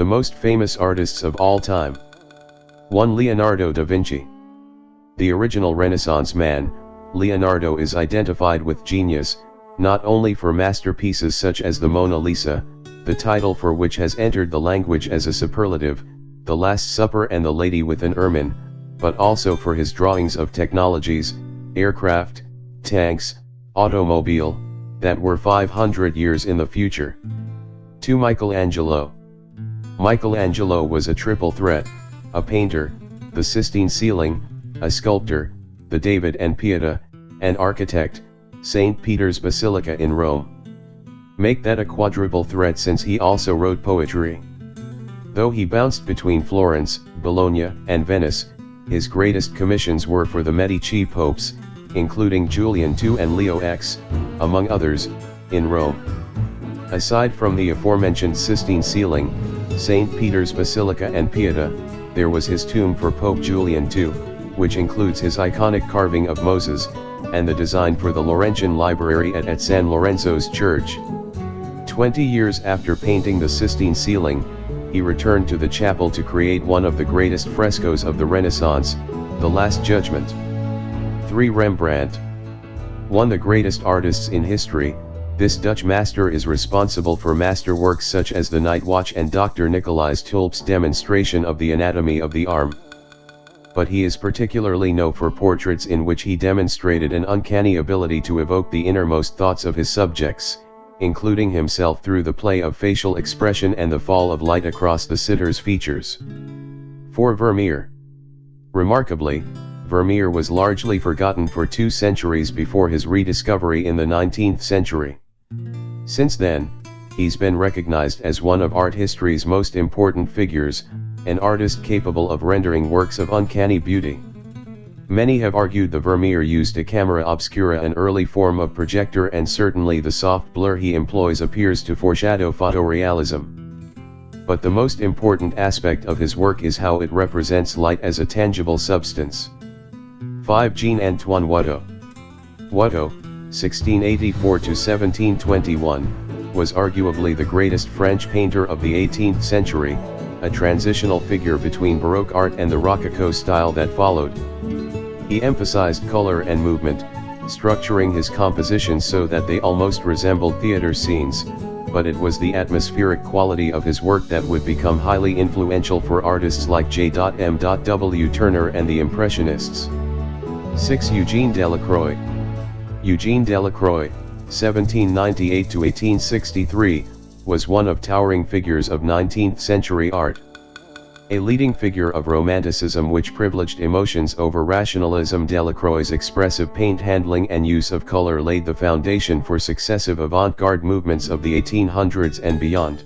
The most famous artists of all time. 1. Leonardo da Vinci. The original Renaissance man, Leonardo is identified with genius, not only for masterpieces such as the Mona Lisa, the title for which has entered the language as a superlative, The Last Supper and The Lady with an Ermine, but also for his drawings of technologies, aircraft, tanks, automobile, that were 500 years in the future. 2. Michelangelo. Michelangelo was a triple threat, a painter, the Sistine Ceiling, a sculptor, the David and Pietà, an architect, St. Peter's Basilica in Rome. Make that a quadruple threat since he also wrote poetry. Though he bounced between Florence, Bologna, and Venice, his greatest commissions were for the Medici popes, including Julian II and Leo X, among others, in Rome. Aside from the aforementioned Sistine Ceiling, St. Peter's Basilica and Pietà, there was his tomb for Pope Julian II, which includes his iconic carving of Moses, and the design for the Laurentian Library at San Lorenzo's Church. 20 years after painting the Sistine Ceiling, he returned to the chapel to create one of the greatest frescoes of the Renaissance, The Last Judgment. 3. Rembrandt. One of the greatest artists in history, this Dutch master is responsible for masterworks such as the Night Watch and Dr. Nicolaas Tulp's demonstration of the anatomy of the arm. But he is particularly known for portraits in which he demonstrated an uncanny ability to evoke the innermost thoughts of his subjects, including himself through the play of facial expression and the fall of light across the sitter's features. 4. Vermeer. Remarkably, Vermeer was largely forgotten for 2 centuries before his rediscovery in the 19th century. Since then, he's been recognized as one of art history's most important figures, an artist capable of rendering works of uncanny beauty. Many have argued the Vermeer used a camera obscura, an early form of projector, and certainly the soft blur he employs appears to foreshadow photorealism. But the most important aspect of his work is how it represents light as a tangible substance. 5. Jean-Antoine Watteau. Watteau, 1684 to 1721, was arguably the greatest French painter of the 18th century, a transitional figure between Baroque art and the Rococo style that followed. He emphasized color and movement, structuring his compositions so that they almost resembled theater scenes, but it was the atmospheric quality of his work that would become highly influential for artists like J.M.W. Turner and the Impressionists. 6. Eugene Delacroix. Eugene Delacroix, 1798 to 1863, was one of towering figures of 19th century art. A leading figure of Romanticism which privileged emotions over rationalism, Delacroix's expressive paint handling and use of color laid the foundation for successive avant-garde movements of the 1800s and beyond.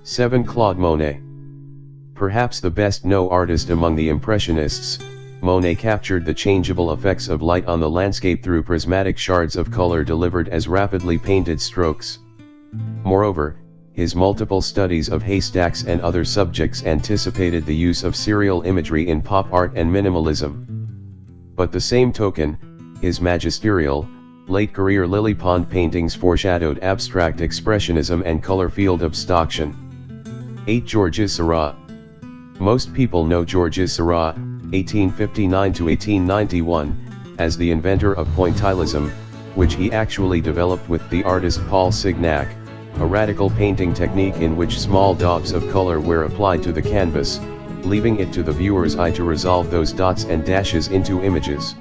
7. Claude Monet. Perhaps the best-known artist among the Impressionists, Monet captured the changeable effects of light on the landscape through prismatic shards of color delivered as rapidly painted strokes. Moreover, his multiple studies of haystacks and other subjects anticipated the use of serial imagery in pop art and minimalism. But the same token, his magisterial, late-career lily pond paintings foreshadowed abstract expressionism and color-field abstraction. 8. Georges Seurat. Most people know Georges Seurat, 1859 to 1891, as the inventor of pointillism, which he actually developed with the artist Paul Signac, a radical painting technique in which small daubs of color were applied to the canvas, leaving it to the viewer's eye to resolve those dots and dashes into images.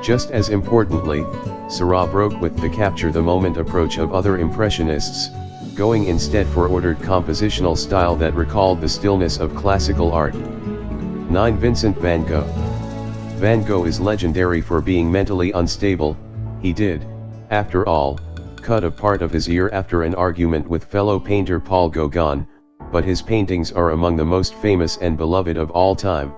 Just as importantly, Seurat broke with the capture-the-moment approach of other Impressionists, going instead for ordered compositional style that recalled the stillness of classical art. 9. Vincent van Gogh. Van Gogh is legendary for being mentally unstable. He did, after all, cut a part of his ear after an argument with fellow painter Paul Gauguin, but his paintings are among the most famous and beloved of all time.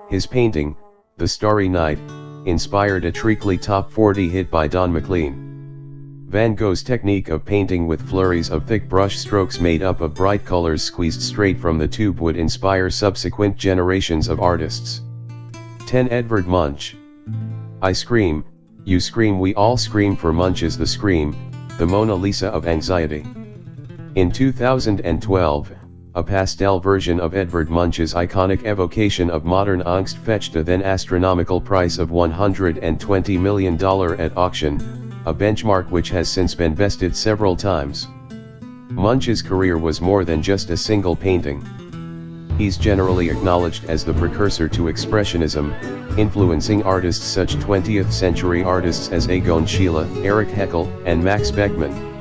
His painting, The Starry Night, inspired a Treacly Top 40 hit by Don McLean. Van Gogh's technique of painting with flurries of thick brush strokes made up of bright colors squeezed straight from the tube would inspire subsequent generations of artists. 10. Edvard Munch. I scream, you scream, we all scream for Munch's The Scream, the Mona Lisa of anxiety. In 2012, a pastel version of Edvard Munch's iconic evocation of modern angst fetched a then astronomical price of $120 million at auction, a benchmark which has since been bested several times. Munch's career was more than just a single painting. He's generally acknowledged as the precursor to Expressionism, influencing artists such 20th century artists as Egon Schiele, Erich Heckel, and Max Beckmann.